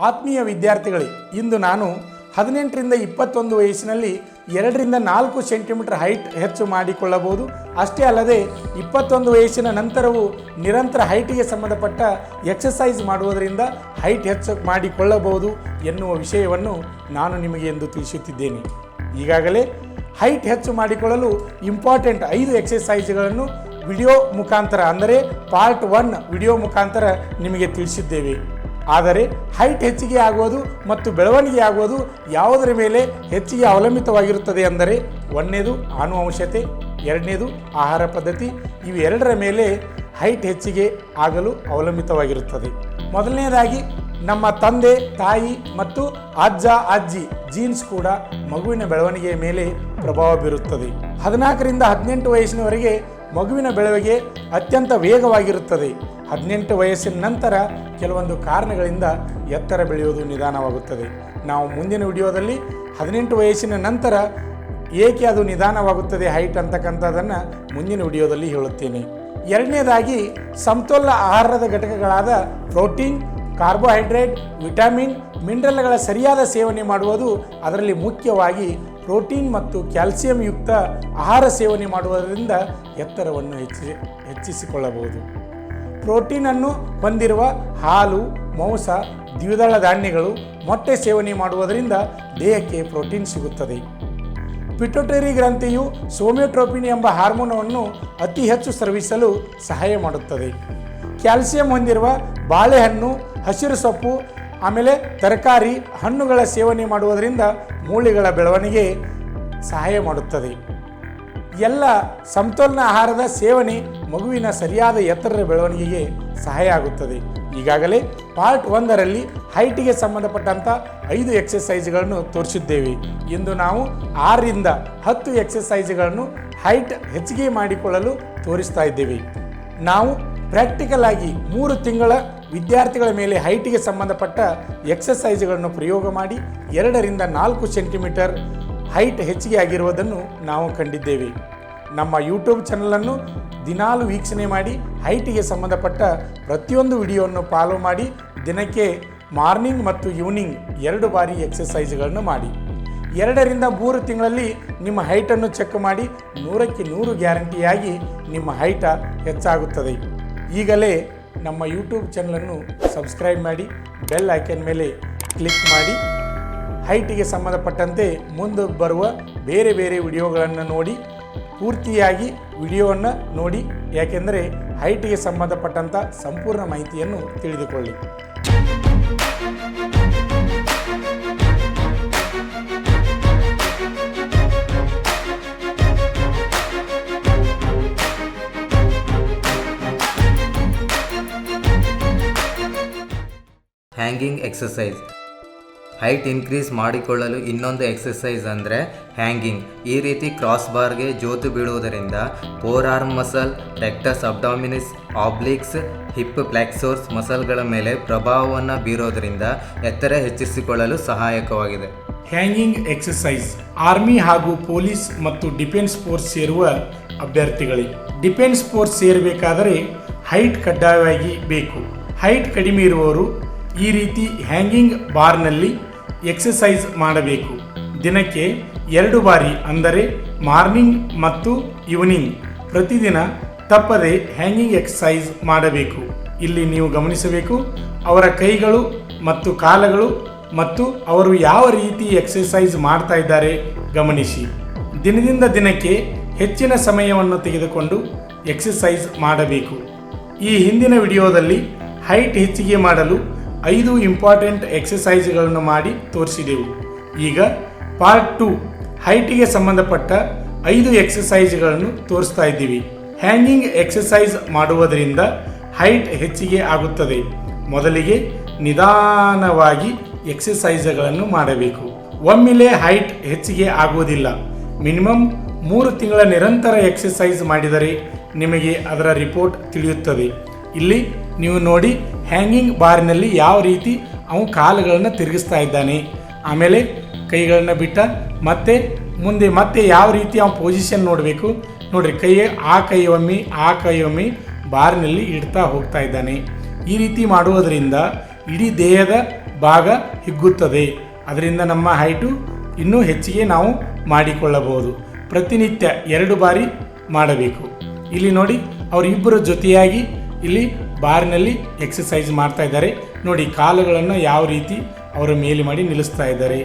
ಆತ್ಮೀಯ ವಿದ್ಯಾರ್ಥಿಗಳೇ, ಇಂದು ನಾನು 18ರಿಂದ 21 ವಯಸ್ಸಿನಲ್ಲಿ 2ರಿಂದ 4 ಸೆಂಟಿಮೀಟರ್ ಹೈಟ್ ಹೆಚ್ಚು ಮಾಡಿಕೊಳ್ಳಬಹುದು. ಅಷ್ಟೇ ಅಲ್ಲದೆ 21 ವಯಸ್ಸಿನ ನಂತರವೂ ನಿರಂತರ ಹೈಟಿಗೆ ಸಂಬಂಧಪಟ್ಟ ಎಕ್ಸಸೈಸ್ ಮಾಡುವುದರಿಂದ ಹೈಟ್ ಹೆಚ್ಚು ಮಾಡಿಕೊಳ್ಳಬಹುದು ಎನ್ನುವ ವಿಷಯವನ್ನು ನಾನು ನಿಮಗೆ ಎಂದು ತಿಳಿಸುತ್ತಿದ್ದೇನೆ. ಈಗಾಗಲೇ ಹೈಟ್ ಹೆಚ್ಚು ಮಾಡಿಕೊಳ್ಳಲು ಇಂಪಾರ್ಟೆಂಟ್ 5 ಎಕ್ಸಸೈಸ್ಗಳನ್ನು ವಿಡಿಯೋ ಮುಖಾಂತರ ಅಂದರೆ ಪಾರ್ಟ್ 1 ವಿಡಿಯೋ ಮುಖಾಂತರ ನಿಮಗೆ ತಿಳಿಸಿದ್ದೇವೆ. ಆದರೆ ಹೈಟ್ ಹೆಚ್ಚಿಗೆ ಆಗುವುದು ಮತ್ತು ಬೆಳವಣಿಗೆ ಆಗುವುದು ಯಾವುದರ ಮೇಲೆ ಹೆಚ್ಚಿಗೆ ಅವಲಂಬಿತವಾಗಿರುತ್ತದೆ ಅಂದರೆ, ಒಂದನೇದು ಆನುವಂಶತೆ, ಎರಡನೇದು ಆಹಾರ ಪದ್ಧತಿ. ಇವೆರಡರ ಮೇಲೆ ಹೈಟ್ ಹೆಚ್ಚಿಗೆ ಆಗಲು ಅವಲಂಬಿತವಾಗಿರುತ್ತದೆ. ಮೊದಲನೇದಾಗಿ ನಮ್ಮ ತಂದೆ ತಾಯಿ ಮತ್ತು ಅಜ್ಜ ಅಜ್ಜಿ ಜೀನ್ಸ್ ಕೂಡ ಮಗುವಿನ ಬೆಳವಣಿಗೆಯ ಮೇಲೆ ಪ್ರಭಾವ ಬೀರುತ್ತದೆ. 14ರಿಂದ 18 ವಯಸ್ಸಿನವರೆಗೆ ಮಗುವಿನ ಬೆಳವಣಿಗೆ ಅತ್ಯಂತ ವೇಗವಾಗಿರುತ್ತದೆ. 18 ವಯಸ್ಸಿನ ನಂತರ ಕೆಲವೊಂದು ಕಾರಣಗಳಿಂದ ಎತ್ತರ ಬೆಳೆಯುವುದು ನಿಧಾನವಾಗುತ್ತದೆ. ನಾವು ಮುಂದಿನ ವಿಡಿಯೋದಲ್ಲಿ 18 ವಯಸ್ಸಿನ ನಂತರ ಏಕೆ ಅದು ನಿಧಾನವಾಗುತ್ತದೆ ಹೈಟ್ ಅಂತಕ್ಕಂಥದ್ದನ್ನು ಮುಂದಿನ ವಿಡಿಯೋದಲ್ಲಿ ಹೇಳುತ್ತೇನೆ. ಎರಡನೇದಾಗಿ ಸಮತೋಲನ ಆಹಾರದ ಘಟಕಗಳಾದ ಪ್ರೋಟೀನ್, ಕಾರ್ಬೋಹೈಡ್ರೇಟ್, ವಿಟಮಿನ್, ಮಿನರಲ್ಗಳ ಸರಿಯಾದ ಸೇವನೆ ಮಾಡುವುದು. ಅದರಲ್ಲಿ ಮುಖ್ಯವಾಗಿ ಪ್ರೋಟೀನ್ ಮತ್ತು ಕ್ಯಾಲ್ಸಿಯಂ ಯುಕ್ತ ಆಹಾರ ಸೇವನೆ ಮಾಡುವುದರಿಂದ ಎತ್ತರವನ್ನು ಹೆಚ್ಚಿಸಿಕೊಳ್ಳಬಹುದು. ಪ್ರೋಟೀನನ್ನು ಹೊಂದಿರುವ ಹಾಲು, ಮಾಂಸ, ದ್ವಿದಳ ಧಾನ್ಯಗಳು, ಮೊಟ್ಟೆ ಸೇವನೆ ಮಾಡುವುದರಿಂದ ದೇಹಕ್ಕೆ ಪ್ರೋಟೀನ್ ಸಿಗುತ್ತದೆ. ಪಿಟ್ಯುಟರಿ ಗ್ರಂಥಿಯು ಸೋಮಿಯೋಟ್ರೋಪಿನ್ ಎಂಬ ಹಾರ್ಮೋನವನ್ನು ಅತಿ ಹೆಚ್ಚು ಸ್ರವಿಸಲು ಸಹಾಯ ಮಾಡುತ್ತದೆ. ಕ್ಯಾಲ್ಸಿಯಂ ಹೊಂದಿರುವ ಬಾಳೆಹಣ್ಣು, ಹಸಿರು ಸೊಪ್ಪು, ಆಮೇಲೆ ತರಕಾರಿ, ಹಣ್ಣುಗಳ ಸೇವನೆ ಮಾಡುವುದರಿಂದ ಮೂಳೆಗಳ ಬೆಳವಣಿಗೆ ಸಹಾಯ ಮಾಡುತ್ತದೆ. ಎಲ್ಲ ಸಮತೋಲನ ಆಹಾರದ ಸೇವನೆ ಮಗುವಿನ ಸರಿಯಾದ ಎತ್ತರದ ಬೆಳವಣಿಗೆಗೆ ಸಹಾಯ ಆಗುತ್ತದೆ. ಈಗಾಗಲೇ ಪಾರ್ಟ್ 1ರಲ್ಲಿ ಹೈಟಿಗೆ ಸಂಬಂಧಪಟ್ಟಂಥ 5 ಎಕ್ಸಸೈಸ್ಗಳನ್ನು ತೋರಿಸಿದ್ದೇವೆ. ಇಂದು ನಾವು 6ರಿಂದ 10 ಎಕ್ಸಸೈಸ್ಗಳನ್ನು ಹೈಟ್ ಹೆಚ್ಚಿಗೆ ಮಾಡಿಕೊಳ್ಳಲು ತೋರಿಸ್ತಾ ಇದ್ದೇವೆ. ನಾವು ಪ್ರಾಕ್ಟಿಕಲ್ ಆಗಿ 3 ತಿಂಗಳ ವಿದ್ಯಾರ್ಥಿಗಳ ಮೇಲೆ ಹೈಟಿಗೆ ಸಂಬಂಧಪಟ್ಟ ಎಕ್ಸಸೈಸ್ಗಳನ್ನು ಪ್ರಯೋಗ ಮಾಡಿ 2ರಿಂದ 4 ಸೆಂಟಿಮೀಟರ್ ಹೈಟ್ ಹೆಚ್ಚಿಗೆ ಆಗಿರುವುದನ್ನು ನಾವು ಕಂಡಿದ್ದೇವೆ. ನಮ್ಮ ಯೂಟ್ಯೂಬ್ ಚಾನಲನ್ನು ದಿನಾಲು ವೀಕ್ಷಣೆ ಮಾಡಿ ಹೈಟಿಗೆ ಸಂಬಂಧಪಟ್ಟ ಪ್ರತಿಯೊಂದು ವಿಡಿಯೋವನ್ನು ಫಾಲೋ ಮಾಡಿ ದಿನಕ್ಕೆ ಮಾರ್ನಿಂಗ್ ಮತ್ತು ಈವ್ನಿಂಗ್ 2 ಬಾರಿ ಎಕ್ಸಸೈಸ್ಗಳನ್ನು ಮಾಡಿ. 2ರಿಂದ 3 ತಿಂಗಳಲ್ಲಿ ನಿಮ್ಮ ಹೈಟನ್ನು ಚೆಕ್ ಮಾಡಿ 100ಕ್ಕೆ 100 ಗ್ಯಾರಂಟಿಯಾಗಿ ನಿಮ್ಮ ಹೈಟ ಹೆಚ್ಚಾಗುತ್ತದೆ. ಈಗಲೇ ನಮ್ಮ ಯೂಟ್ಯೂಬ್ ಚಾನಲನ್ನು ಸಬ್ಸ್ಕ್ರೈಬ್ ಮಾಡಿ, ಬೆಲ್ ಐಕನ್ ಮೇಲೆ ಕ್ಲಿಕ್ ಮಾಡಿ ಹೈಟಿಗೆ ಸಂಬಂಧಪಟ್ಟಂತೆ ಮುಂದೆ ಬರುವ ಬೇರೆ ಬೇರೆ ವಿಡಿಯೋಗಳನ್ನು ನೋಡಿ ಪೂರ್ತಿಯಾಗಿ ವಿಡಿಯೋವನ್ನು ನೋಡಿ. ಯಾಕೆಂದರೆ ಹೈಟಿಗೆ ಸಂಬಂಧಪಟ್ಟಂಥ ಸಂಪೂರ್ಣ ಮಾಹಿತಿಯನ್ನು ತಿಳಿದುಕೊಳ್ಳಿ. Hanging exercise. ಹೈಟ್ ಇನ್ಕ್ರೀಸ್ ಮಾಡಿಕೊಳ್ಳಲು ಇನ್ನೊಂದು ಎಕ್ಸಸೈಸ್ ಅಂದರೆ ಹ್ಯಾಂಗಿಂಗ್. ಈ ರೀತಿ ಕ್ರಾಸ್ ಬಾರ್ಗೆ ಜೋತು ಬೀಳುವುದರಿಂದ four arm muscle, rectus ಅಬ್ಡಾಮಿನಿಸ್, ಆಬ್ಲಿಕ್ಸ್, hip ಫ್ಲೆಕ್ಸೋರ್ಸ್ ಮಸಲ್ಗಳ ಮೇಲೆ ಪ್ರಭಾವವನ್ನು ಬೀರೋದರಿಂದ ಎತ್ತರ ಹೆಚ್ಚಿಸಿಕೊಳ್ಳಲು ಸಹಾಯಕವಾಗಿದೆ. ಹ್ಯಾಂಗಿಂಗ್ ಎಕ್ಸಸೈಸ್ ಆರ್ಮಿ ಹಾಗೂ ಪೊಲೀಸ್ ಮತ್ತು ಡಿಫೆನ್ಸ್ ಫೋರ್ಸ್ ಸೇರುವ ಅಭ್ಯರ್ಥಿಗಳಿಗೆ. ಡಿಫೆನ್ಸ್ ಫೋರ್ಸ್ ಸೇರಬೇಕಾದರೆ ಹೈಟ್ ಕಡ್ಡಾಯವಾಗಿ ಬೇಕು. ಹೈಟ್ ಕಡಿಮೆ ಇರುವವರು ಈ ರೀತಿ ಹ್ಯಾಂಗಿಂಗ್ ಬಾರ್ನಲ್ಲಿ ಎಕ್ಸಸೈಸ್ ಮಾಡಬೇಕು. ದಿನಕ್ಕೆ 2 ಬಾರಿ ಅಂದರೆ ಮಾರ್ನಿಂಗ್ ಮತ್ತು ಈವ್ನಿಂಗ್ ಪ್ರತಿದಿನ ತಪ್ಪದೆ ಹ್ಯಾಂಗಿಂಗ್ ಎಕ್ಸಸೈಸ್ ಮಾಡಬೇಕು. ಇಲ್ಲಿ ನೀವು ಗಮನಿಸಬೇಕು, ಅವರ ಕೈಗಳು ಮತ್ತು ಕಾಲುಗಳು ಮತ್ತು ಅವರು ಯಾವ ರೀತಿ ಎಕ್ಸಸೈಸ್ ಮಾಡ್ತಾ ಇದ್ದಾರೆ ಗಮನಿಸಿ. ದಿನದಿಂದ ದಿನಕ್ಕೆ ಹೆಚ್ಚಿನ ಸಮಯವನ್ನು ತೆಗೆದುಕೊಂಡು ಎಕ್ಸಸೈಸ್ ಮಾಡಬೇಕು. ಈ ಹಿಂದಿನ ವಿಡಿಯೋದಲ್ಲಿ ಹೈಟ್ ಹೆಚ್ಚಿಗೆ ಮಾಡಲು 5 ಇಂಪಾರ್ಟೆಂಟ್ ಎಕ್ಸಸೈಸ್ಗಳನ್ನು ಮಾಡಿ ತೋರಿಸಿದೆವು. ಈಗ ಪಾರ್ಟ್ 2 ಹೈಟಿಗೆ ಸಂಬಂಧಪಟ್ಟ 5 ಎಕ್ಸಸೈಸ್ಗಳನ್ನು ತೋರಿಸ್ತಾ ಇದ್ದೀವಿ. ಹ್ಯಾಂಗಿಂಗ್ ಎಕ್ಸಸೈಸ್ ಮಾಡುವುದರಿಂದ ಹೈಟ್ ಹೆಚ್ಚಿಗೆ ಆಗುತ್ತದೆ. ಮೊದಲಿಗೆ ನಿಧಾನವಾಗಿ ಎಕ್ಸಸೈಸ್ಗಳನ್ನು ಮಾಡಬೇಕು. ಒಮ್ಮೆಲೆ ಹೈಟ್ ಹೆಚ್ಚಿಗೆ ಆಗುವುದಿಲ್ಲ. ಮಿನಿಮಮ್ 3 ತಿಂಗಳ ನಿರಂತರ ಎಕ್ಸಸೈಸ್ ಮಾಡಿದರೆ ನಿಮಗೆ ಅದರ ರಿಪೋರ್ಟ್ ತಿಳಿಯುತ್ತದೆ. ಇಲ್ಲಿ ನೀವು ನೋಡಿ, ಹ್ಯಾಂಗಿಂಗ್ ಬಾರ್ನಲ್ಲಿ ಯಾವ ರೀತಿ ಅವನು ಕಾಲುಗಳನ್ನು ತಿರುಗಿಸ್ತಾ ಇದ್ದಾನೆ, ಆಮೇಲೆ ಕೈಗಳನ್ನು ಬಿಟ್ಟ ಮುಂದೆ ಮತ್ತೆ ಯಾವ ರೀತಿ ಅವನು ಪೊಸಿಷನ್ ನೋಡಬೇಕು ನೋಡ್ರಿ. ಆ ಕೈ ಒಮ್ಮೆ ಬಾರ್ನಲ್ಲಿ ಇಡ್ತಾ ಹೋಗ್ತಾ ಇದ್ದಾನೆ. ಈ ರೀತಿ ಮಾಡುವುದರಿಂದ ಇಡೀ ದೇಹದ ಭಾಗ ಹಿಗ್ಗುತ್ತದೆ. ಅದರಿಂದ ನಮ್ಮ ಹೈಟು ಇನ್ನೂ ಹೆಚ್ಚಿಗೆ ನಾವು ಮಾಡಿಕೊಳ್ಳಬಹುದು. ಪ್ರತಿನಿತ್ಯ 2 ಬಾರಿ ಮಾಡಬೇಕು. ಇಲ್ಲಿ ನೋಡಿ ಅವರಿಬ್ಬರು ಜೊತೆಯಾಗಿ ಇಲ್ಲಿ ಬಾರ್ನಲ್ಲಿ ಎಕ್ಸಸೈಸ್ ಮಾಡ್ತಾ ಇದ್ದಾರೆ. ನೋಡಿ ಕಾಲುಗಳನ್ನು ಯಾವ ರೀತಿ ಅವರ ಮೇಲೆ ಮಾಡಿ ನಿಲ್ಲಿಸ್ತಾ ಇದ್ದಾರೆ.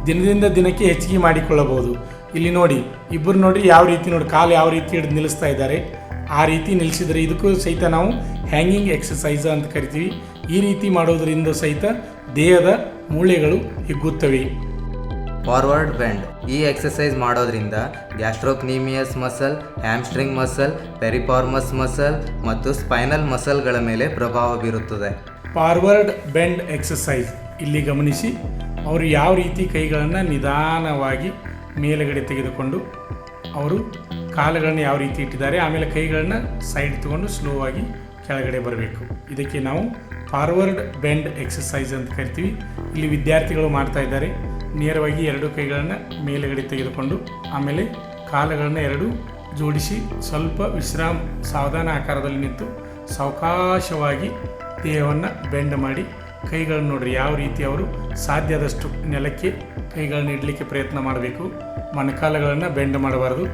ದಿನದಿಂದ ದಿನಕ್ಕೆ ಹೆಚ್ಚಿಗೆ ಮಾಡಿಕೊಳ್ಳಬಹುದು. ಇಲ್ಲಿ ನೋಡಿ ಇಬ್ಬರು ನೋಡಿ ಯಾವ ರೀತಿ ನೋಡಿ ಕಾಲು ಯಾವ ರೀತಿ ಹಿಡಿದು ನಿಲ್ಲಿಸ್ತಾ ಇದ್ದಾರೆ. ಆ ರೀತಿ ನಿಲ್ಲಿಸಿದರೆ ಇದಕ್ಕೂ ಸಹಿತ ನಾವು ಹ್ಯಾಂಗಿಂಗ್ ಎಕ್ಸಸೈಸ್ ಅಂತ ಕರಿತೀವಿ. ಈ ರೀತಿ ಮಾಡೋದರಿಂದ ಸಹಿತ ದೇಹದ ಮೂಳೆಗಳು ಹಿಗ್ಗುತ್ತವೆ. Forward bend. ಈ ಎಕ್ಸಸೈಸ್ ಮಾಡೋದ್ರಿಂದ gastrocnemius muscle, hamstring muscle, piriformis muscle ಮತ್ತು ಸ್ಪೈನಲ್ ಮಸಲ್ಗಳ ಮೇಲೆ ಪ್ರಭಾವ ಬೀರುತ್ತದೆ. ಫಾರ್ವರ್ಡ್ ಬೆಂಡ್ ಎಕ್ಸಸೈಸ್ ಇಲ್ಲಿ ಗಮನಿಸಿ. ಅವರು ಯಾವ ರೀತಿ ಕೈಗಳನ್ನು ನಿಧಾನವಾಗಿ ಮೇಲುಗಡೆ ತೆಗೆದುಕೊಂಡು ಅವರು ಕಾಲುಗಳನ್ನು ಯಾವ ರೀತಿ ಇಟ್ಟಿದ್ದಾರೆ, ಆಮೇಲೆ ಕೈಗಳನ್ನು ಸೈಡ್ ತಗೊಂಡು ಸ್ಲೋ ಆಗಿ ಕೆಳಗಡೆ ಬರಬೇಕು. ಇದಕ್ಕೆ ನಾವು ಫಾರ್ವರ್ಡ್ ಬೆಂಡ್ ಎಕ್ಸಸೈಸ್ ಅಂತ ಕರಿತೀವಿ. ಇಲ್ಲಿ ವಿದ್ಯಾರ್ಥಿಗಳು ಮಾಡ್ತಾ ಇದ್ದಾರೆ. ನೇರವಾಗಿ 2 ಕೈಗಳನ್ನು ಮೇಲುಗಡೆ ತೆಗೆದುಕೊಂಡು ಆಮೇಲೆ ಕಾಲುಗಳನ್ನು 2 ಜೋಡಿಸಿ ಸ್ವಲ್ಪ ಸಾವಧಾನ ಆಕಾರದಲ್ಲಿ ನಿಂತು ಸಾವಕಾಶವಾಗಿ ದೇಹವನ್ನು ಬೆಂಡ್ ಮಾಡಿ ಕೈಗಳನ್ನು ನೋಡ್ರಿ ಯಾವ ರೀತಿ ಅವರು ಸಾಧ್ಯದಷ್ಟು ನೆಲಕ್ಕೆ ಕೈಗಳನ್ನು ಇಡಲಿಕ್ಕೆ ಪ್ರಯತ್ನ ಮಾಡಬೇಕು. ಮೊಣಕಾಲುಗಳನ್ನು ಬೆಂಡ್ ಮಾಡಬಾರ್ದು.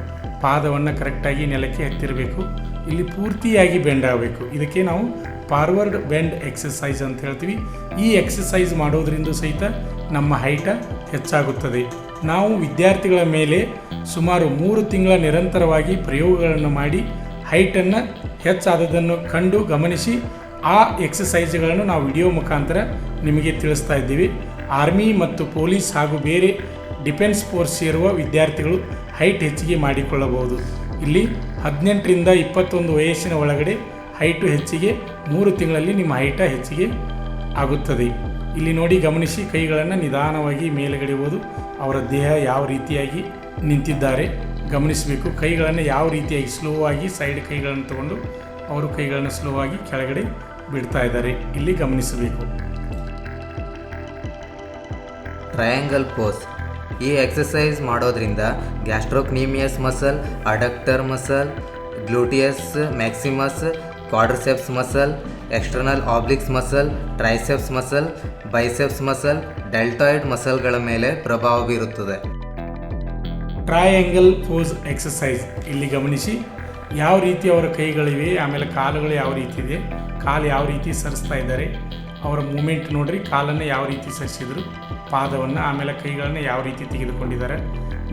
ಪಾದವನ್ನು ಕರೆಕ್ಟಾಗಿ ನೆಲಕ್ಕೆ ಹತ್ತಿರಬೇಕು. ಇಲ್ಲಿ ಪೂರ್ತಿಯಾಗಿ ಬೆಂಡ್ ಆಗಬೇಕು. ಇದಕ್ಕೆ ನಾವು ಫಾರ್ವರ್ಡ್ ಬೆಂಡ್ ಎಕ್ಸಸೈಸ್ ಅಂತ ಹೇಳ್ತೀವಿ. ಈ ಎಕ್ಸಸೈಸ್ ಮಾಡೋದ್ರಿಂದ ಸಹಿತ ನಮ್ಮ ಹೈಟ ಹೆಚ್ಚಾಗುತ್ತದೆ. ನಾವು ವಿದ್ಯಾರ್ಥಿಗಳ ಮೇಲೆ ಸುಮಾರು 3 ತಿಂಗಳ ನಿರಂತರವಾಗಿ ಪ್ರಯೋಗಗಳನ್ನು ಮಾಡಿ ಹೈಟನ್ನು ಹೆಚ್ಚಾದದನ್ನು ಕಂಡು ಗಮನಿಸಿ ಆ ಎಕ್ಸಸೈಸ್ಗಳನ್ನು ನಾವು ವಿಡಿಯೋ ಮುಖಾಂತರ ನಿಮಗೆ ತಿಳಿಸ್ತಾ ಇದ್ದೀವಿ. ಆರ್ಮಿ ಮತ್ತು ಪೊಲೀಸ್ ಹಾಗೂ ಬೇರೆ ಡಿಫೆನ್ಸ್ ಫೋರ್ಸ್ ಸೇರುವ ವಿದ್ಯಾರ್ಥಿಗಳು ಹೈಟ್ ಹೆಚ್ಚಿಗೆ ಮಾಡಿಕೊಳ್ಳಬಹುದು. ಇಲ್ಲಿ 18ರಿಂದ 21 ವಯಸ್ಸಿನ ಒಳಗಡೆ ಹೈಟು ಹೆಚ್ಚಿಗೆ 3 ತಿಂಗಳಲ್ಲಿ ನಿಮ್ಮ ಹೈಟ ಹೆಚ್ಚಿಗೆ ಆಗುತ್ತದೆ. ಇಲ್ಲಿ ನೋಡಿ ಗಮನಿಸಿ ಕೈಗಳನ್ನು ನಿಧಾನವಾಗಿ ಮೇಲುಗಡೆ ಹೋದು ಅವರ ದೇಹ ಯಾವ ರೀತಿಯಾಗಿ ನಿಂತಿದ್ದಾರೆ ಗಮನಿಸಬೇಕು. ಕೈಗಳನ್ನು ಯಾವ ರೀತಿಯಾಗಿ ಸ್ಲೋ ಆಗಿ ಸೈಡ್ ಕೈಗಳನ್ನು ತಗೊಂಡು ಅವರು ಕೈಗಳನ್ನು ಸ್ಲೋ ಆಗಿ ಕೆಳಗಡೆ ಬಿಡ್ತಾ ಇದ್ದಾರೆ. ಇಲ್ಲಿ ಗಮನಿಸಬೇಕು. Triangle pose. ಈ ಎಕ್ಸಸೈಸ್ ಮಾಡೋದ್ರಿಂದ gastrocnemius muscle, adductor muscle, gluteus maximus, quadriceps muscle, external obliques muscle, triceps muscle, biceps muscle, deltoid ಮಸಲ್ಗಳ ಮೇಲೆ ಪ್ರಭಾವ ಬೀರುತ್ತದೆ. ಟ್ರಯಾಂಗಲ್ ಪೋಸ್ ಎಕ್ಸಸೈಸ್ ಇಲ್ಲಿ ಗಮನಿಸಿ ಯಾವ ರೀತಿ ಅವರ ಕೈಗಳಿವೆ, ಆಮೇಲೆ ಕಾಲುಗಳು ಯಾವ ರೀತಿ ಇದೆ, ಕಾಲು ಯಾವ ರೀತಿ ಸರಿಸ್ತಾ ಇದ್ದಾರೆ, ಅವರ ಮೂಮೆಂಟ್ ನೋಡ್ರಿ. ಕಾಲನ್ನು ಯಾವ ರೀತಿ ಸರಿಸಿದ್ರು, ಪಾದವನ್ನು ಆಮೇಲೆ ಕೈಗಳನ್ನು ಯಾವ ರೀತಿ ತೆಗೆದುಕೊಂಡಿದ್ದಾರೆ,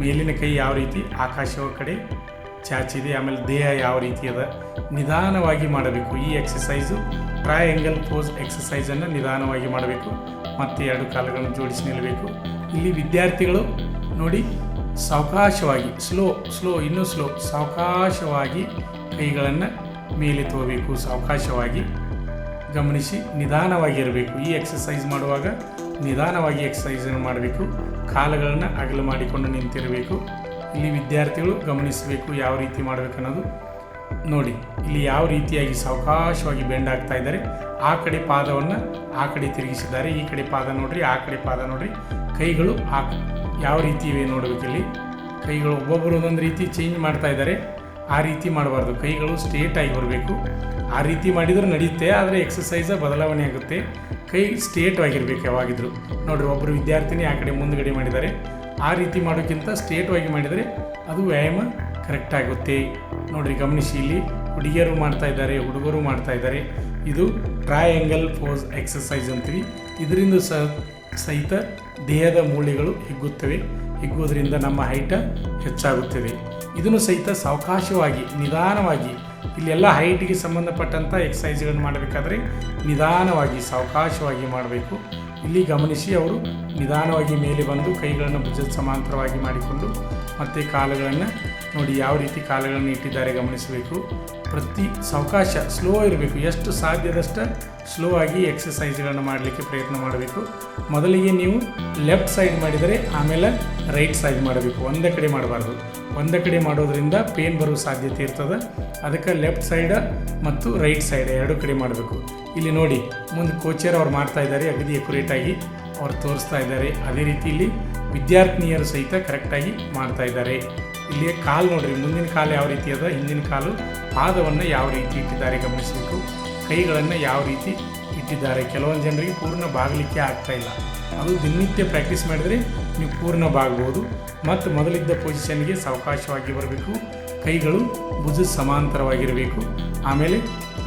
ಮೇಲಿನ ಕೈ ಯಾವ ರೀತಿ ಆಕಾಶದ ಕಡೆ ಚಾಚಿದೆ, ಆಮೇಲೆ ದೇಹ ಯಾವ ರೀತಿ ಅದ ನಿಧಾನವಾಗಿ ಮಾಡಬೇಕು. ಈ ಎಕ್ಸಸೈಸು ಟ್ರಯಾಂಗಲ್ ಪೋಸ್ ಎಕ್ಸಸೈಸನ್ನು ನಿಧಾನವಾಗಿ ಮಾಡಬೇಕು. ಮತ್ತು 2 ಕಾಲುಗಳನ್ನು ಜೋಡಿಸಿ ನಿಲ್ಲಬೇಕು. ಇಲ್ಲಿ ವಿದ್ಯಾರ್ಥಿಗಳು ನೋಡಿ ಸಾವಕಾಶವಾಗಿ ಇನ್ನೂ ಸ್ಲೋ ಸಾವಕಾಶವಾಗಿ ಕೈಗಳನ್ನು ಮೇಲೆ ತಗೋಬೇಕು. ಸಾವಕಾಶವಾಗಿ ಗಮನಿಸಿ ನಿಧಾನವಾಗಿರಬೇಕು. ಈ ಎಕ್ಸಸೈಸ್ ಮಾಡುವಾಗ ನಿಧಾನವಾಗಿ ಎಕ್ಸಸೈಸನ್ನು ಮಾಡಬೇಕು. ಕಾಲುಗಳನ್ನು ಅಗಲ ಮಾಡಿಕೊಂಡು ನಿಂತಿರಬೇಕು. ಇಲ್ಲಿ ವಿದ್ಯಾರ್ಥಿಗಳು ಗಮನಿಸಬೇಕು ಯಾವ ರೀತಿ ಮಾಡಬೇಕು ಅನ್ನೋದು. ನೋಡಿ ಇಲ್ಲಿ ಯಾವ ರೀತಿಯಾಗಿ ಸಾವಕಾಶವಾಗಿ ಬೆಂಡ್ ಆಗ್ತಾ ಇದ್ದಾರೆ. ಆ ಕಡೆ ಪಾದವನ್ನು ಆ ಕಡೆ ತಿರುಗಿಸಿದ್ದಾರೆ, ಈ ಕಡೆ ಪಾದ ನೋಡ್ರಿ, ಆ ಕಡೆ ಪಾದ ನೋಡ್ರಿ. ಕೈಗಳು ಯಾವ ರೀತಿ ಇವೆ ನೋಡಬೇಕು. ಇಲ್ಲಿ ಕೈಗಳು ಒಬ್ಬೊಬ್ಬರು ಒಂದೊಂದು ರೀತಿ ಚೇಂಜ್ ಮಾಡ್ತಾ ಇದ್ದಾರೆ. ಆ ರೀತಿ ಮಾಡಬಾರ್ದು. ಕೈಗಳು ಸ್ಟ್ರೇಟ್ ಆಗಿ ಬರಬೇಕು. ಆ ರೀತಿ ಮಾಡಿದರೆ ನಡೆಯುತ್ತೆ, ಆದರೆ ಎಕ್ಸಸೈಸ ಬದಲಾವಣೆ ಆಗುತ್ತೆ. ಕೈ ಸ್ಟ್ರೇಟ್ ಆಗಿರ್ಬೇಕು ಯಾವಾಗಿದ್ರು. ನೋಡ್ರಿ ಒಬ್ಬರು ವಿದ್ಯಾರ್ಥಿನಿ ಆ ಕಡೆ ಮುಂದುಗಡೆ ಮಾಡಿದ್ದಾರೆ. ಆ ರೀತಿ ಮಾಡೋಕ್ಕಿಂತ ಸ್ಟ್ರೇಟ್ವಾಗಿ ಮಾಡಿದರೆ ಅದು ವ್ಯಾಯಾಮ ಕರೆಕ್ಟ್ ಆಗುತ್ತೆ. ನೋಡ್ರಿ ಗಮನಿಸಿ ಇಲ್ಲಿ ಹುಡುಗಿಯರು ಮಾಡ್ತಾ ಇದ್ದಾರೆ, ಹುಡುಗರು ಮಾಡ್ತಾ ಇದ್ದಾರೆ. ಇದು ಟ್ರಯಾಂಗಲ್ ಪೋಸ್ ಎಕ್ಸಸೈಸ್ ಅಂತೀವಿ. ಇದರಿಂದ ಸಹಿತ ದೇಹದ ಮೂಳೆಗಳು ಹಿಗ್ಗುತ್ತವೆ. ಹಿಗ್ಗೋದ್ರಿಂದ ನಮ್ಮ ಹೈಟ ಹೆಚ್ಚಾಗುತ್ತದೆ. ಇದನ್ನು ಸಹಿತ ಸಾವಕಾಶವಾಗಿ ನಿಧಾನವಾಗಿ ಇಲ್ಲೆಲ್ಲ ಹೈಟಿಗೆ ಸಂಬಂಧಪಟ್ಟಂಥ ಎಕ್ಸಸೈಸ್ಗಳನ್ನು ಮಾಡಬೇಕಾದ್ರೆ ನಿಧಾನವಾಗಿ ಸಾವಕಾಶವಾಗಿ ಮಾಡಬೇಕು. ಇಲ್ಲಿ ಗಮನಿಸಿ ಅವರು ನಿಧಾನವಾಗಿ ಮೇಲೆ ಬಂದು ಕೈಗಳನ್ನು ಭುಜದ ಸಮಾಂತರವಾಗಿ ಮಾಡಿಕೊಂಡು ಮತ್ತು ಕಾಲುಗಳನ್ನು ನೋಡಿ ಯಾವ ರೀತಿ ಕಾಲುಗಳನ್ನು ಇಟ್ಟಿದ್ದಾರೆ ಗಮನಿಸಬೇಕು. ಪ್ರತಿ ಸಾವಕಾಶ ಸ್ಲೋ ಇರಬೇಕು. ಎಷ್ಟು ಸಾಧ್ಯದಷ್ಟು ಸ್ಲೋ ಆಗಿ ಎಕ್ಸಸೈಸ್ಗಳನ್ನು ಮಾಡಲಿಕ್ಕೆ ಪ್ರಯತ್ನ ಮಾಡಬೇಕು. ಮೊದಲಿಗೆ ನೀವು ಲೆಫ್ಟ್ ಸೈಡ್ ಮಾಡಿದರೆ ಆಮೇಲೆ ರೈಟ್ ಸೈಡ್ ಮಾಡಬೇಕು. ಒಂದೇ ಕಡೆ ಮಾಡಬಾರ್ದು. ಒಂದೇ ಕಡೆ ಮಾಡೋದ್ರಿಂದ ಪೇನ್ ಬರೋ ಸಾಧ್ಯತೆ ಇರ್ತದೆ. ಅದಕ್ಕೆ ಲೆಫ್ಟ್ ಸೈಡ್ ಮತ್ತು ರೈಟ್ ಸೈಡ್ 2 ಕಡೆ ಮಾಡಬೇಕು. ಇಲ್ಲಿ ನೋಡಿ ಮುಂದೆ ಕೋಚರ್ ಅವ್ರು ಮಾಡ್ತಾ ಇದ್ದಾರೆ, ಅಗದಿ ಅಕ್ಯುರೇಟಾಗಿ ಅವ್ರು ತೋರಿಸ್ತಾ ಇದ್ದಾರೆ. ಅದೇ ರೀತಿ ಇಲ್ಲಿ ವಿದ್ಯಾರ್ಥಿನಿಯರು ಸಹಿತ ಕರೆಕ್ಟಾಗಿ ಮಾಡ್ತಾ ಇದ್ದಾರೆ. ಇಲ್ಲಿ ಕಾಲು ನೋಡ್ರಿ, ಮುಂದಿನ ಕಾಲು ಯಾವ ರೀತಿ ಅದ, ಹಿಂದಿನ ಕಾಲು ಪಾದವನ್ನು ಯಾವ ರೀತಿ ಇಟ್ಟಿದ್ದಾರೆ ಗಮನಿಸಬೇಕು. ಕೈಗಳನ್ನು ಯಾವ ರೀತಿ ಇಟ್ಟಿದ್ದಾರೆ ಇಟ್ಟಿದ್ದಾರೆ. ಕೆಲವೊಂದು ಜನರಿಗೆ ಪೂರ್ಣ ಬಾಗಲಿಕ್ಕೆ ಆಗ್ತಾ ಇಲ್ಲ. ಅದು ದಿನನಿತ್ಯ ಪ್ರಾಕ್ಟೀಸ್ ಮಾಡಿದರೆ ನೀವು ಪೂರ್ಣ ಬಾಗ್ಬೋದು. ಮತ್ತು ಮೊದಲಿದ್ದ ಪೊಸಿಷನ್ಗೆ ಸಾವಕಾಶವಾಗಿ ಬರಬೇಕು. ಕೈಗಳು ಭುಜ ಸಮಾಂತರವಾಗಿರಬೇಕು. ಆಮೇಲೆ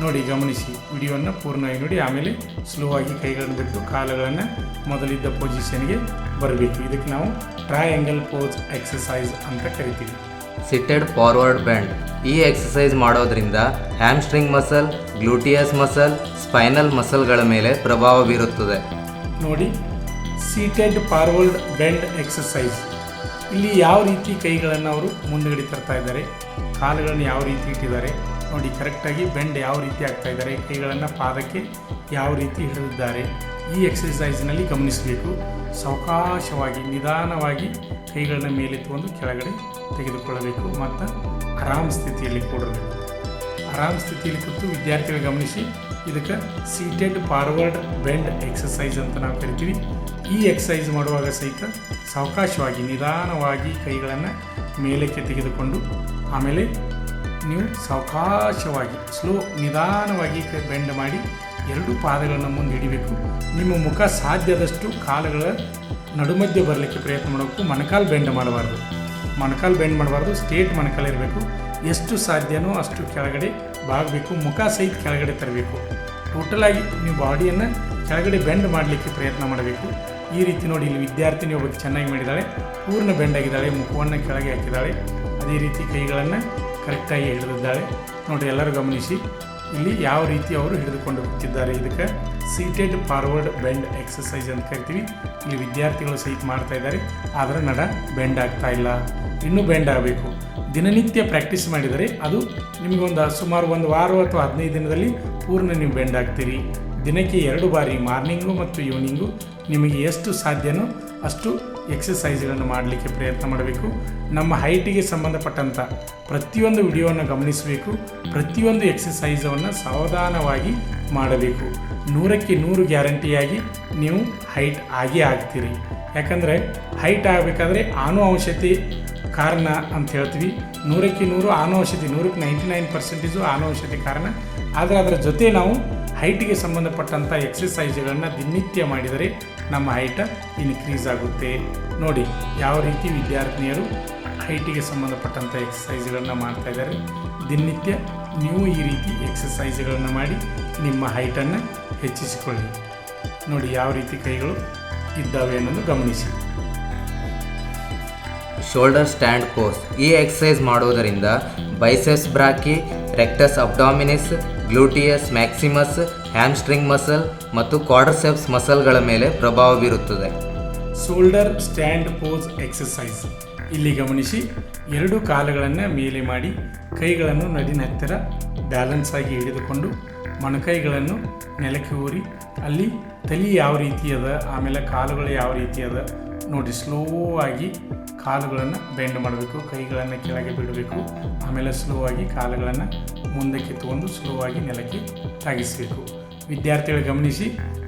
ನೋಡಿ, ಗಮನಿಸಿ ವಿಡಿಯೋವನ್ನು ಪೂರ್ಣವಾಗಿ ನೋಡಿ. ಆಮೇಲೆ ಸ್ಲೋ ಆಗಿ ಕೈಗಳನ್ನು ಬಿಟ್ಟು ಕಾಲುಗಳನ್ನು ಮೊದಲಿದ್ದ ಪೊಸಿಷನ್ಗೆ ಬರಬೇಕು. ಇದಕ್ಕೆ ನಾವು ಟ್ರಯಾಂಗಲ್ ಪೋಸ್ ಎಕ್ಸಸೈಸ್ ಅಂತ ಕರಿತೀವಿ. Seated forward bend. ಈ ಎಕ್ಸಸೈಸ್ ಮಾಡೋದ್ರಿಂದ ಹ್ಯಾಮ್ಸ್ಟ್ರಿಂಗ್ ಮಸಲ್, ಗ್ಲೂಟಿಯಸ್ ಮಸಲ್, ಸ್ಪೈನಲ್ ಮಸಲ್ಗಳ ಮೇಲೆ ಪ್ರಭಾವ ಬೀರುತ್ತದೆ. ನೋಡಿ, ಸೀಟೆಡ್ ಫಾರ್ವರ್ಡ್ ಬೆಂಡ್ ಎಕ್ಸಸೈಸ್. ಇಲ್ಲಿ ಯಾವ ರೀತಿ ಕೈಗಳನ್ನು ಅವರು ಮುಂದುಗಡೆ ತರ್ತಾ ಇದ್ದಾರೆ, ಕಾಲುಗಳನ್ನು ಯಾವ ರೀತಿ ಇಟ್ಟಿದ್ದಾರೆ ನೋಡಿ. ಕರೆಕ್ಟಾಗಿ ಬೆಂಡ್ ಯಾವ ರೀತಿ ಆಗ್ತಾ ಇದ್ದಾರೆ, ಕೈಗಳನ್ನು ಪಾದಕ್ಕೆ ಯಾವ ರೀತಿ ಹಿಡಿದಿದ್ದಾರೆ. ಈ ಎಕ್ಸಸೈಸ್ನಲ್ಲಿ ಗಮನಿಸಬೇಕು. ಸಾವಕಾಶವಾಗಿ ನಿಧಾನವಾಗಿ ಕೈಗಳನ್ನ ಮೇಲೆತ್ತುಕೊಂಡು ಕೆಳಗಡೆ ತೆಗೆದುಕೊಳ್ಳಬೇಕು ಮತ್ತು ಆರಾಮ್ ಸ್ಥಿತಿಯಲ್ಲಿ ಕೂಡಬೇಕು. ಆರಾಮ್ ಸ್ಥಿತಿಯಲ್ಲಿ ಕೂತು ವಿದ್ಯಾರ್ಥಿಗಳು ಗಮನಿಸಿ. ಇದಕ್ಕೆ ಸೀಟೆಡ್ ಫಾರ್ವರ್ಡ್ ಬೆಂಡ್ ಎಕ್ಸಸೈಸ್ ಅಂತ ನಾವು ಕರಿತೀವಿ. ಈ ಎಕ್ಸಸೈಸ್ ಮಾಡುವಾಗ ಸಹಿತ ಸಾವಕಾಶವಾಗಿ ನಿಧಾನವಾಗಿ ಕೈಗಳನ್ನು ಮೇಲಕ್ಕೆ ತೆಗೆದುಕೊಂಡು ಆಮೇಲೆ ನೀವು ಸಾವಕಾಶವಾಗಿ ನಿಧಾನವಾಗಿ ಬೆಂಡ್ ಮಾಡಿ ಎರಡು ಪಾದಗಳನ್ನು ಮುಂದೆ ಹಿಡಿಬೇಕು. ನಿಮ್ಮ ಮುಖ ಸಾಧ್ಯದಷ್ಟು ಕಾಲುಗಳ ನಡುಮಧ್ಯೆ ಬರಲಿಕ್ಕೆ ಪ್ರಯತ್ನ ಮಾಡಬೇಕು. ಮೊಣಕಾಲು ಬೆಂಡ್ ಮಾಡಬಾರ್ದು. ಸ್ಟ್ರೇಟ್ ಮೊಣಕಾಲು ಇರಬೇಕು. ಎಷ್ಟು ಸಾಧ್ಯನೋ ಅಷ್ಟು ಕೆಳಗಡೆ ಬಾಗಬೇಕು. ಮುಖ ಸಹಿತ ಕೆಳಗಡೆ ತರಬೇಕು. ಟೋಟಲಾಗಿ ನೀವು ಬಾಡಿಯನ್ನು ಕೆಳಗಡೆ ಬೆಂಡ್ ಮಾಡಲಿಕ್ಕೆ ಪ್ರಯತ್ನ ಮಾಡಬೇಕು. ಈ ರೀತಿ ನೋಡಿ, ಇಲ್ಲಿ ವಿದ್ಯಾರ್ಥಿನಿ ಒಬ್ಬಕ್ಕೆ ಚೆನ್ನಾಗಿ ಮಾಡಿದ್ದಾಳೆ, ಪೂರ್ಣ ಬೆಂಡ್ ಆಗಿದ್ದಾಳೆ, ಮುಖವನ್ನು ಕೆಳಗೆ ಹಾಕಿದ್ದಾಳೆ. ಅದೇ ರೀತಿ ಕೈಗಳನ್ನು ಕರೆಕ್ಟಾಗಿ ಹಿಡಿದಿದ್ದಾಳೆ ನೋಡಿ. ಎಲ್ಲರೂ ಗಮನಿಸಿ ಇಲ್ಲಿ ಯಾವ ರೀತಿ ಅವರು ಹಿಡಿದುಕೊಂಡು ಹೋಗ್ತಿದ್ದಾರೆ. ಇದಕ್ಕೆ ಸೀಟೆಡ್ ಫಾರ್ವರ್ಡ್ ಬೆಂಡ್ ಎಕ್ಸಸೈಸ್ ಅಂತ ಕರಿತೀವಿ. ಇಲ್ಲಿ ವಿದ್ಯಾರ್ಥಿಗಳು ಸಹಿತ ಮಾಡ್ತಾ ಇದ್ದಾರೆ, ಆದರೆ ನಡ ಬೆಂಡ್ ಆಗ್ತಾ ಇಲ್ಲ. ಇನ್ನೂ ಬೆಂಡ್ ಆಗಬೇಕು. ದಿನನಿತ್ಯ ಪ್ರಾಕ್ಟೀಸ್ ಮಾಡಿದರೆ ಅದು ನಿಮಗೊಂದು ಸುಮಾರು 1 ವಾರ ಅಥವಾ 15 ದಿನದಲ್ಲಿ ಪೂರ್ಣ ನೀವು ಬೆಂಡ್ ಆಗ್ತೀರಿ. ದಿನಕ್ಕೆ 2 ಬಾರಿ ಮಾರ್ನಿಂಗು ಮತ್ತು ಈವ್ನಿಂಗು ನಿಮಗೆ ಎಷ್ಟು ಸಾಧ್ಯನೋ ಅಷ್ಟು ಎಕ್ಸಸೈಸ್ಗಳನ್ನು ಮಾಡಲಿಕ್ಕೆ ಪ್ರಯತ್ನ ಮಾಡಬೇಕು. ನಮ್ಮ ಹೈಟಿಗೆ ಸಂಬಂಧಪಟ್ಟಂಥ ಪ್ರತಿಯೊಂದು ವಿಡಿಯೋವನ್ನು ಗಮನಿಸಬೇಕು. ಪ್ರತಿಯೊಂದು ಎಕ್ಸಸೈಸವನ್ನು ಸಾವಧಾನವಾಗಿ ಮಾಡಬೇಕು. 100ಕ್ಕೆ 100 ಗ್ಯಾರಂಟಿಯಾಗಿ ನೀವು ಹೈಟ್ ಆಗೇ ಆಗ್ತೀರಿ. ಯಾಕಂದರೆ ಹೈಟ್ ಆಗಬೇಕಾದ್ರೆ ಆನುವಂಶತೆ ಕಾರಣ ಅಂತ ಹೇಳ್ತೀವಿ. 100ಕ್ಕೆ 100 ಆನುವಂಶತೆ, 100ಕ್ಕೆ 99% ಆನುವಂಶತೆ ಕಾರಣ. ಆದರೆ ಅದರ ಜೊತೆ ನಾವು ಹೈಟಿಗೆ ಸಂಬಂಧಪಟ್ಟಂಥ ಎಕ್ಸಸೈಸ್ಗಳನ್ನು ದಿನನಿತ್ಯ ಮಾಡಿದರೆ ನಮ್ಮ ಹೈಟ್ ಇನ್ಕ್ರೀಸ್ ಆಗುತ್ತೆ. ನೋಡಿ ಯಾವ ರೀತಿ ವಿದ್ಯಾರ್ಥಿನಿಯರು ಹೈಟಿಗೆ ಸಂಬಂಧಪಟ್ಟಂಥ ಎಕ್ಸಸೈಸ್ಗಳನ್ನು ಮಾಡ್ತಾ ಇದ್ದಾರೆ. ದಿನನಿತ್ಯ ನೀವು ಈ ರೀತಿ ಎಕ್ಸಸೈಸ್ಗಳನ್ನು ಮಾಡಿ ನಿಮ್ಮ ಹೈಟನ್ನು ಹೆಚ್ಚಿಸಿಕೊಳ್ಳಿ. ನೋಡಿ ಯಾವ ರೀತಿ ಕೈಗಳು ಇದ್ದಾವೆ ಅನ್ನೋದು ಗಮನಿಸಿ. Shoulder stand pose. ಈ ಎಕ್ಸಸೈಸ್ ಮಾಡುವುದರಿಂದ biceps brachii, rectus abdominis, gluteus maximus, hamstring muscle ಮತ್ತು ಕ್ವಾಡ್ರಿಸೆಪ್ಸ್ ಮಸಲ್ಗಳ ಮೇಲೆ ಪ್ರಭಾವ ಬೀರುತ್ತದೆ. Shoulder stand pose exercise. ಇಲ್ಲಿ ಗಮನಿಸಿ, 2 ಕಾಲುಗಳನ್ನು ಮೇಲೆ ಮಾಡಿ ಕೈಗಳನ್ನು ನಡಿನ ಹತ್ತಿರ ಬ್ಯಾಲೆನ್ಸ್ ಆಗಿ ಹಿಡಿದುಕೊಂಡು ಮೊಣಕೈಗಳನ್ನು ನೆಲಕ್ಕೆ ಊರಿ ಅಲ್ಲಿ ತಲೆ ಯಾವ ರೀತಿ ಅದ, ಆಮೇಲೆ ಕಾಲುಗಳು ಯಾವ ರೀತಿ ಅದ ನೋಡಿ. ಸ್ಲೋ ಆಗಿ ಕಾಲುಗಳನ್ನು ಬೆಂಡ್ ಮಾಡಬೇಕು, ಕೈಗಳನ್ನು ಕೆಳಗೆ ಬಿಡಬೇಕು. ಆಮೇಲೆ ಸ್ಲೋ ಆಗಿ ಕಾಲುಗಳನ್ನು ಮುಂದಕ್ಕೆ ತಗೊಂಡು ಸ್ಲೋ ಆಗಿ ನೆಲಕ್ಕೆ ತಾಗಿಸಬೇಕು. ವಿದ್ಯಾರ್ಥಿಗಳು ಗಮನಿಸಿ,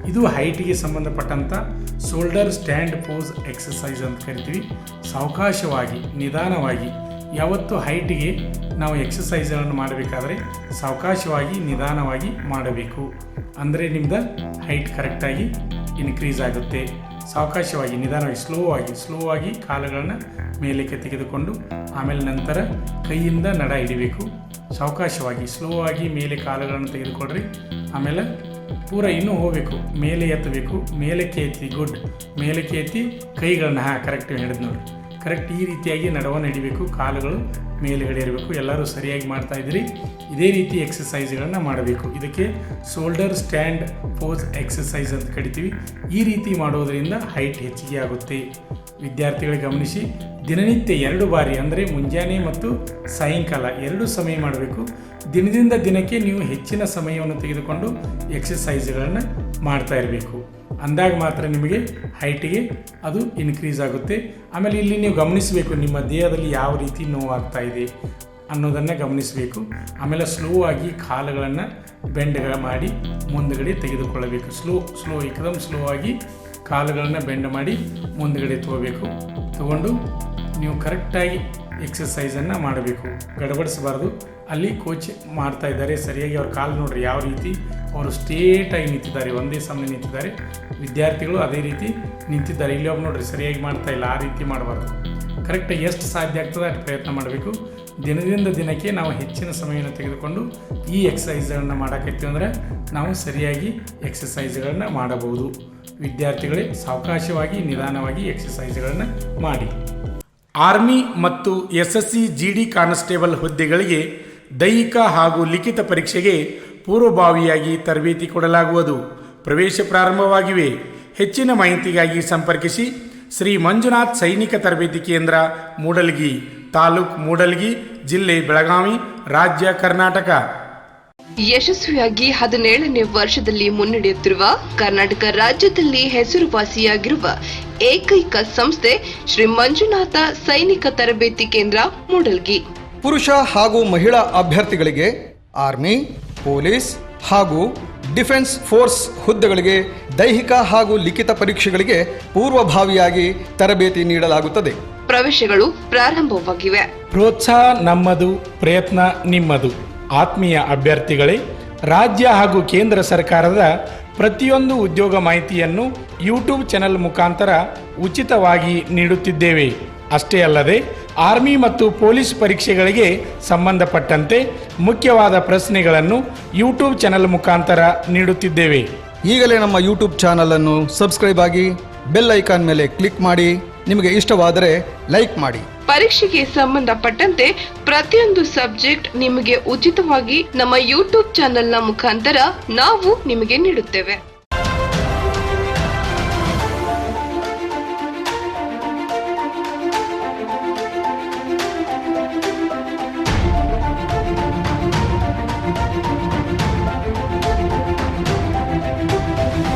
ಇದು ಹೈಟಿಗೆ ಸಂಬಂಧಪಟ್ಟಂಥ ಶೋಲ್ಡರ್ ಸ್ಟ್ಯಾಂಡ್ ಪೋಸ್ ಎಕ್ಸಸೈಸ್ ಅಂತ ಕರಿತೀವಿ. ಸಾವಕಾಶವಾಗಿ ನಿಧಾನವಾಗಿ, ಯಾವತ್ತು ಹೈಟಿಗೆ ನಾವು ಎಕ್ಸಸೈಸ್ಗಳನ್ನು ಮಾಡಬೇಕಾದ್ರೆ ಸಾವಕಾಶವಾಗಿ ನಿಧಾನವಾಗಿ ಮಾಡಬೇಕು. ಅಂದರೆ ನಿಮ್ಮದು ಹೈಟ್ ಕರೆಕ್ಟಾಗಿ ಇನ್ಕ್ರೀಸ್ ಆಗುತ್ತೆ. ಸಾವಕಾಶವಾಗಿ ನಿಧಾನವಾಗಿ ಸ್ಲೋ ಆಗಿ ಕಾಲುಗಳನ್ನು ಮೇಲಕ್ಕೆ ತೆಗೆದುಕೊಂಡು ಆಮೇಲೆ ನಂತರ ಕೈಯಿಂದ ನಡ ಹಿಡಿಬೇಕು. ಸಾವಕಾಶವಾಗಿ ಸ್ಲೋ ಆಗಿ ಮೇಲೆ ಕಾಲುಗಳನ್ನು ತೆಗೆದುಕೊಡ್ರಿ. ಆಮೇಲೆ ಪೂರ ಇನ್ನೂ ಹೋಗಬೇಕು, ಮೇಲೆ ಎತ್ತಬೇಕು. ಮೇಲಕ್ಕೆ ಎತ್ತಿ, ಗುಡ್. ಮೇಲಕ್ಕೆ ಎತ್ತಿ ಕೈಗಳನ್ನ ಕರೆಕ್ಟ್ ಹಿಡಿದು ನೋಡಿ. ಕರೆಕ್ಟ್ ಈ ರೀತಿಯಾಗಿ ನಡವನ್ನು ಹಿಡಿಬೇಕು, ಕಾಲುಗಳು ಮೇಲುಗಡೆ ಇರಬೇಕು. ಎಲ್ಲರೂ ಸರಿಯಾಗಿ ಮಾಡ್ತಾ ಇದ್ದೀರಿ. ಇದೇ ರೀತಿ ಎಕ್ಸಸೈಸ್ಗಳನ್ನು ಮಾಡಬೇಕು. ಇದಕ್ಕೆ ಶೋಲ್ಡರ್ ಸ್ಟ್ಯಾಂಡ್ ಪೋಸ್ ಎಕ್ಸಸೈಸ್ ಅಂತ ಕರಿತೀವಿ. ಈ ರೀತಿ ಮಾಡೋದರಿಂದ ಹೈಟ್ ಹೆಚ್ಚಿಗೆ ಆಗುತ್ತೆ. ವಿದ್ಯಾರ್ಥಿಗಳಿಗೆ ಗಮನಿಸಿ, ದಿನನಿತ್ಯ 2 ಬಾರಿ ಅಂದರೆ ಮುಂಜಾನೆ ಮತ್ತು ಸಾಯಂಕಾಲ 2 ಸಮಯ ಮಾಡಬೇಕು. ದಿನದಿಂದ ದಿನಕ್ಕೆ ನೀವು ಹೆಚ್ಚಿನ ಸಮಯವನ್ನು ತೆಗೆದುಕೊಂಡು ಎಕ್ಸಸೈಸ್ಗಳನ್ನು ಮಾಡ್ತಾ ಇರಬೇಕು. ಅಂದಾಗ ಮಾತ್ರ ನಿಮಗೆ ಹೈಟಿಗೆ ಅದು ಇನ್ಕ್ರೀಸ್ ಆಗುತ್ತೆ. ಆಮೇಲೆ ಇಲ್ಲಿ ನೀವು ಗಮನಿಸಬೇಕು, ನಿಮ್ಮ ದೇಹದಲ್ಲಿ ಯಾವ ರೀತಿ ನೋವಾಗ್ತಾ ಇದೆ ಅನ್ನೋದನ್ನು ಗಮನಿಸಬೇಕು. ಆಮೇಲೆ ಸ್ಲೋ ಆಗಿ ಕಾಲುಗಳನ್ನು ಬೆಂಡ್ಗಳ ಮಾಡಿ ಮುಂದುಗಡೆ ತೆಗೆದುಕೊಳ್ಳಬೇಕು. ಏಕದಮ್ ಸ್ಲೋ ಆಗಿ ಕಾಲುಗಳನ್ನು ಬೆಂಡ್ ಮಾಡಿ ಮುಂದುಗಡೆ ತಗೋಬೇಕು. ತಗೊಂಡು ನೀವು ಕರೆಕ್ಟಾಗಿ ಎಕ್ಸಸೈಸನ್ನು ಮಾಡಬೇಕು, ಗಡಬಡಿಸಬಾರ್ದು. ಅಲ್ಲಿ ಕೋಚ್ ಮಾಡ್ತಾ ಇದ್ದಾರೆ ಸರಿಯಾಗಿ, ಅವ್ರ ಕಾಲು ನೋಡ್ರಿ ಯಾವ ರೀತಿ ಅವರು ಸ್ಟ್ರೇಟಾಗಿ ನಿಂತಿದ್ದಾರೆ, ಒಂದೇ ಸಮನೆ ನಿಂತಿದ್ದಾರೆ. ವಿದ್ಯಾರ್ಥಿಗಳು ಅದೇ ರೀತಿ ನಿಂತಿದ್ದಾರೆ. ಇಲ್ಲಿ ಒಬ್ಬ ನೋಡ್ರಿ ಸರಿಯಾಗಿ ಮಾಡ್ತಾ ಇಲ್ಲ, ಆ ರೀತಿ ಮಾಡಬಾರ್ದು. ಕರೆಕ್ಟಾಗಿ ಎಷ್ಟು ಸಾಧ್ಯ ಆಗ್ತದೆ ಅಷ್ಟು ಪ್ರಯತ್ನ ಮಾಡಬೇಕು. ದಿನದಿಂದ ದಿನಕ್ಕೆ ನಾವು ಹೆಚ್ಚಿನ ಸಮಯವನ್ನು ತೆಗೆದುಕೊಂಡು ಈ ಎಕ್ಸಸೈಸ್ಗಳನ್ನು ಮಾಡೋಕೈತೀವಿ ಅಂದರೆ ನಾವು ಸರಿಯಾಗಿ ಎಕ್ಸಸೈಸ್ಗಳನ್ನು ಮಾಡಬಹುದು. ವಿದ್ಯಾರ್ಥಿಗಳೇ ಸಾವಕಾಶವಾಗಿ ನಿಧಾನವಾಗಿ ಎಕ್ಸಸೈಸ್ಗಳನ್ನು ಮಾಡಿ. ಆರ್ಮಿ ಮತ್ತು SSC GD ಕಾನ್ಸ್ಟೇಬಲ್ ಹುದ್ದೆಗಳಿಗೆ ದೈಹಿಕ ಹಾಗೂ ಲಿಖಿತ ಪರೀಕ್ಷೆಗೆ ಪೂರ್ವಭಾವಿಯಾಗಿ ತರಬೇತಿ ಕೊಡಲಾಗುವುದು. ಪ್ರವೇಶ ಪ್ರಾರಂಭವಾಗಿವೆ. ಹೆಚ್ಚಿನ ಮಾಹಿತಿಗಾಗಿ ಸಂಪರ್ಕಿಸಿ ಶ್ರೀ ಮಂಜುನಾಥ್ ಸೈನಿಕ ತರಬೇತಿ ಕೇಂದ್ರ, ಮೂಡಲಗಿ, ತಾಲೂಕು ಮೂಡಲಗಿ, ಜಿಲ್ಲೆ ಬೆಳಗಾವಿ, ರಾಜ್ಯ ಕರ್ನಾಟಕ. ಯಶಸ್ವಿಯಾಗಿ 17ನೇ ವರ್ಷದಲ್ಲಿ ಮುನ್ನಡೆಯುತ್ತಿರುವ ಕರ್ನಾಟಕ ರಾಜ್ಯದಲ್ಲಿ ಹೆಸರುವಾಸಿಯಾಗಿರುವ ಏಕೈಕ ಸಂಸ್ಥೆ ಶ್ರೀ ಮಂಜುನಾಥ ಸೈನಿಕ ತರಬೇತಿ ಕೇಂದ್ರ, ಮೂಡಲಗಿ. ಪುರುಷ ಹಾಗೂ ಮಹಿಳಾ ಅಭ್ಯರ್ಥಿಗಳಿಗೆ ಆರ್ಮಿ, ಪೊಲೀಸ್ ಹಾಗೂ ಡಿಫೆನ್ಸ್ ಫೋರ್ಸ್ ಹುದ್ದೆಗಳಿಗೆ ದೈಹಿಕ ಹಾಗೂ ಲಿಖಿತ ಪರೀಕ್ಷೆಗಳಿಗೆ ಪೂರ್ವಭಾವಿಯಾಗಿ ತರಬೇತಿ ನೀಡಲಾಗುತ್ತದೆ. ಪ್ರವೇಶಗಳು ಪ್ರಾರಂಭವಾಗಿವೆ. ಪ್ರೋತ್ಸಾಹ ನಮ್ಮದು, ಪ್ರಯತ್ನ ನಿಮ್ಮದು. ಆತ್ಮೀಯ ಅಭ್ಯರ್ಥಿಗಳೇ, ರಾಜ್ಯ ಹಾಗೂ ಕೇಂದ್ರ ಸರ್ಕಾರದ ಪ್ರತಿಯೊಂದು ಉದ್ಯೋಗ ಮಾಹಿತಿಯನ್ನು ಯೂಟ್ಯೂಬ್ ಚಾನೆಲ್ ಮುಖಾಂತರ ಉಚಿತವಾಗಿ ನೀಡುತ್ತಿದ್ದೇವೆ. ಅಷ್ಟೇ ಅಲ್ಲದೆ ಆರ್ಮಿ ಮತ್ತು ಪೊಲೀಸ್ ಪರೀಕ್ಷೆಗಳಿಗೆ ಸಂಬಂಧಪಟ್ಟಂತೆ ಮುಖ್ಯವಾದ ಪ್ರಶ್ನೆಗಳನ್ನು ಯೂಟ್ಯೂಬ್ ಚಾನೆಲ್ ಮುಖಾಂತರ ನೀಡುತ್ತಿದ್ದೇವೆ. ಈಗಲೇ ನಮ್ಮ ಯೂಟ್ಯೂಬ್ ಚಾನಲನ್ನು ಸಬ್ಸ್ಕ್ರೈಬ್ ಆಗಿ ಬೆಲ್ ಐಕಾನ್ ಮೇಲೆ ಕ್ಲಿಕ್ ಮಾಡಿ. ನಿಮಗೆ ಇಷ್ಟವಾದರೆ ಲೈಕ್ ಮಾಡಿ. ಪರೀಕ್ಷೆಗೆ ಸಂಬಂಧಪಟ್ಟಂತೆ ಪ್ರತಿಯೊಂದು ಸಬ್ಜೆಕ್ಟ್ ನಿಮಗೆ ಉಚಿತವಾಗಿ ನಮ್ಮ ಯೂಟ್ಯೂಬ್ ಚಾನೆಲ್ನ ಮುಖಾಂತರ ನಾವು ನಿಮಗೆ ನೀಡುತ್ತೇವೆ.